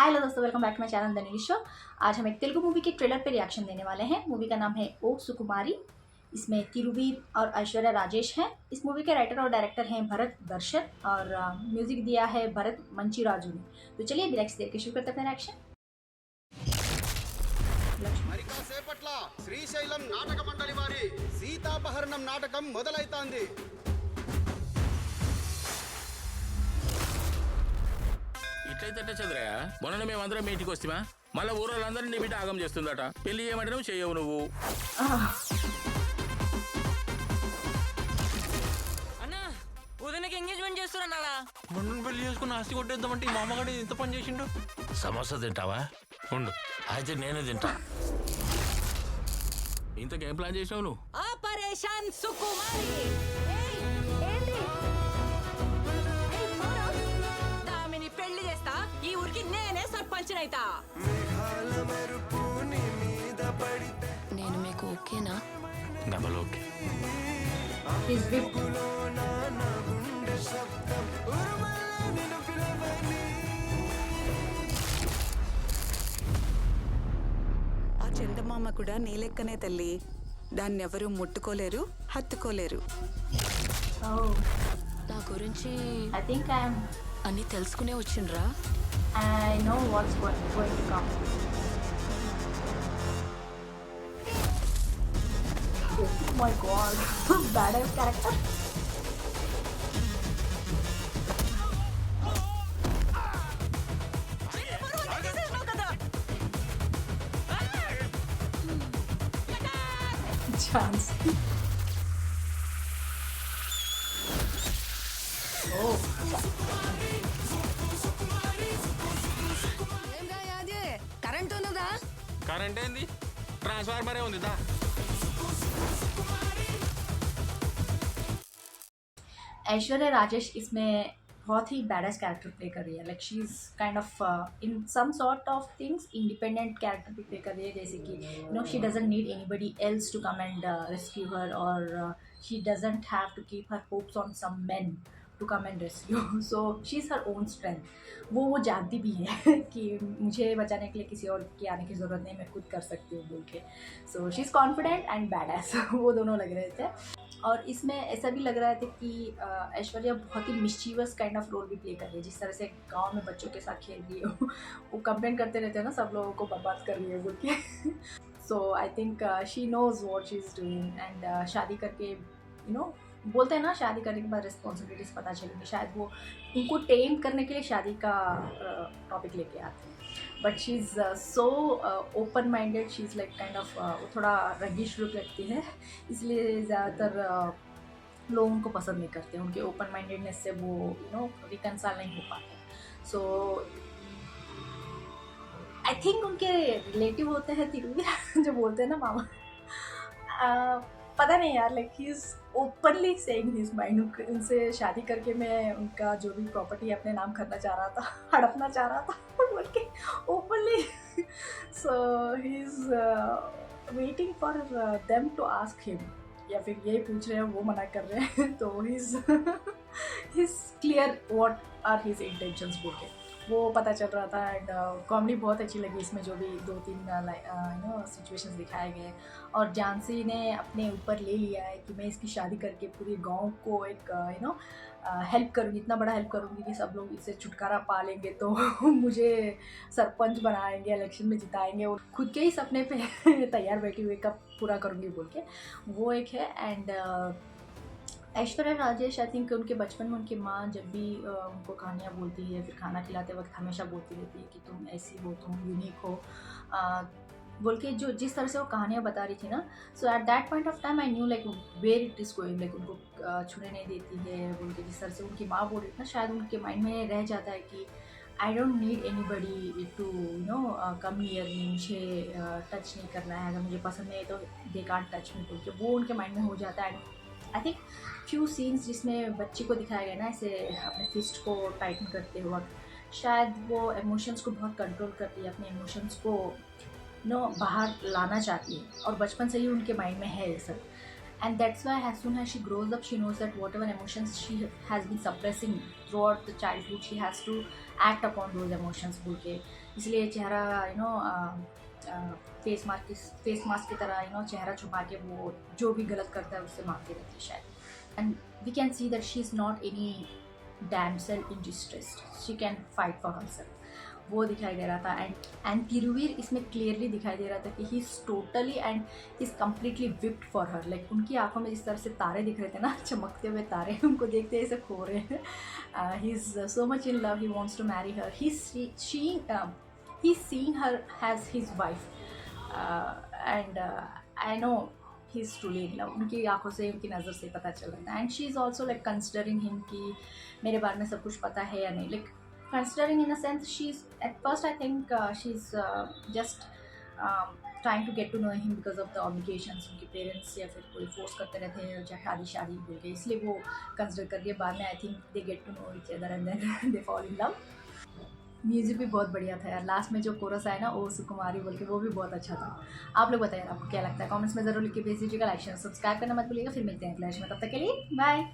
हाय hello दोस्तों, welcome back to my channel the Neeli show. आज हम एक तेलुगु मूवी के ट्रेलर पे रिएक्शन देने वाले हैं। मूवी का नाम है ओ सुकुमारी। इसमें तिरुवीर और ऐश्वर्या राजेश हैं। इस मूवी के राइटर और डायरेक्टर हैं भरत दर्शन और म्यूजिक दिया है भरत मंचिराजू ने। तो चलिए डायरेक्ट देख के शुरू करते हैं अपना रिएक्शन। మరికాసేపట్ల శ్రీశైలం నాటక మండలి వారి సీతాపహరణం నాటకం మొదలైతాంది. ఇట్లయితే చంద్రయ్య, మొన్న మేమందరం మీ ఇంటికి వస్తామా? మళ్ళీ ఊరోళ్ళందరూ నీ బిడ్డ ఆగం చేస్తుందట. పెళ్లి చేయమంటే నువ్వు చేయవు. నువ్వు అన్నా ఉదయకి ఎంగేజ్మెంట్ చేస్తున్నా. మొన్న పెళ్లి చేసుకుని ఆస్తి కొట్టేద్దామంటే ఈ మామగాడు ఎంత పని చేసిండు. సమోసా తింటావా? ఉండు, అయితే నేనే తింటా. ఇంతకేం ప్లాన్ చేసావు నువ్వు? ఆపరేషన్ సుకుమారి. దామిని పెళ్లి చేస్తా, ఈ ఊరికి నేనే సర్పంచ్ అయితా. నేను మీకు ఓకేనా? Double okay. He's whipped. ఆ చందమామ కూడా నీ లెక్కనే తల్లి. దాన్నెవరూ ముట్టుకోలేరు, హత్తుకోలేరు. Oh, నా గురించి I think అన్ని తెలుసుకునే వచ్చిండ్రా? I know what's going to come. Oh my god, badass character. Chance. Oh. Current ఉన్నదా? కరెంట్ ఏంది? ట్రాన్స్ఫార్మరే ఉంది దా. ऐश्वर्या राजेश इसमें बहुत ही बैडस कैरेक्टर प्ले कर रही है. Like she is kind of in some sort of things independent character भी प्ले कर रही है. जैसे कि she doesn't need anybody else to come and rescue her, और she doesn't have to keep her hopes on some men to come and rescue. So she is her own strength. वो जानती भी है कि मुझे बचाने के लिए किसी और की आने की ज़रूरत नहीं, मैं खुद कर सकती हूँ बोल के. सो she is confident and badass. वो दोनों लग रहे थे. और इसमें ऐसा भी लग रहा था कि ऐश्वर्या बहुत ही मिस्चीवस काइंड ऑफ रोल भी प्ले कर रही है. जिस तरह से गांव में बच्चों के साथ खेल रही है, वो कंप्लेन करते रहते हैं ना, सब लोगों को बर्बाद कर रही है बोल के. So I think she knows what she is doing. And शादी करके बोलते हैं ना, शादी करने के बाद रिस्पॉन्सिबिलिटीज़ पता चलेंगी. शायद वो उनको टेम करने के लिए शादी का टॉपिक लेके आते हैं. But she is so open minded. She is like kind of थोड़ा रगिश लुक रखती है, इसलिए ज़्यादातर लोग उनको पसंद नहीं करते. उनके ओपन माइंडेडनेस से वो रिकनसाइल नहीं हो पाते. सो आई थिंक उनके रिलेटिव होते हैं तिरुवीर जो बोलते हैं ना मामा. पता नहीं यार, like he is openly saying his mind. उनसे शादी करके मैं उनका जो भी प्रॉपर्टी अपने नाम करना चाह रहा था, हड़पना चाह रहा था बोल के openly. So he is waiting for them to ask him, या फिर यही पूछ रहे हैं, वो मना कर रहे हैं. तो he is clear what are his intentions बोल के वो पता चल रहा था. एंड कॉमेडी बहुत अच्छी लगी इसमें, जो भी 2-3 सिचुएशंस दिखाए गए. और जानसी ने अपने ऊपर ले लिया है कि मैं इसकी शादी करके पूरे गांव को एक हेल्प करूँगी, इतना बड़ा हेल्प करूँगी कि सब लोग इससे छुटकारा पा लेंगे, तो मुझे सरपंच बनाएंगे, इलेक्शन में जिताएंगे, और खुद के ही सपने पे तैयार बैठी हुई कब पूरा करूँगी बोल के वो एक है. And Aishwarya Rajesh, I think उनके बचपन में उनकी माँ जब भी उनको कहानियाँ बोलती है, फिर खाना खिलाते वक्त हमेशा बोलती रहती है कि तुम ऐसी हो, तुम यूनिक हो बोल के. जो जिस तरह से वो कहानियाँ बता रही थी ना, so at that point of time I knew like where it is going. Like उनको छूने नहीं देती है बोल के जिस तरह से उनकी माँ बोल रही थी ना, शायद उनके माइंड में रह जाता है कि I don't need anybody to come near me. मुझे टच नहीं करना है, अगर मुझे पसंद नहीं है तो दे कांट टच मी बोल के वो उनके माइंड में हो जाता है. आई थिंक फ्यू सीन्स जिसमें बच्ची को दिखाया गया ना ऐसे अपने फिस्ट को टाइटन करते वक्त, शायद वो इमोशंस को बहुत कंट्रोल करती है, अपने इमोशंस को बाहर लाना चाहती है. और बचपन से ही उनके माइंड में है ये सब. And that's why as soon as she grows up, she knows that whatever emotions she has been suppressing throughout the childhood, she has to act upon those emotions बोल के. इसलिए चेहरा फेस मास्क की तरह चेहरा छुपा के वो जो भी गलत करता है उससे मांगती रहती है शायद। And we can see that she is not any damsel in distress, she can fight for herself, वो दिखाई दे रहा था। एंड तिरुवीर इसमें क्लियरली दिखाई दे रहा था कि he is totally and he is completely whipped for her. Like उनकी आंखों में जिस तरह से तारे दिख रहे थे ना, चमकते हुए तारे, उनको देखते ऐसे खो रहे हैं। He is so much in love, he wants to marry her, he is seeing her has his wife and I know he is truly in love. उनकी आंखों से, उनकी नज़र से पता चल रहा था। And she is also like considering him कि मेरे बारे में सब कुछ पता है या नहीं। Like considering in a sense, she's at first I think she's just trying to get to know him because of the obligations, उनके पेरेंट्स या फिर कोई फोर्स करते रहते हैं चाहे शादी बोल के, इसलिए वो कंसिडर कर रही है। बाद में I think they get to know each other and then they fall in love. Music भी बहुत बढ़िया था यार, लास्ट में जो कोरस आया ना ओ सुकुमारी बोल के, वो भी बहुत अच्छा था। आप लोग बताइए आपको क्या लगता है, कमेंट्स में ज़रूर लिख के भेज दीजिएगा। लाइक शेयर सब्सक्राइब करना मत भूलिएगा। फिर मिलते हैं अगले में, तब तक के लिए बाय।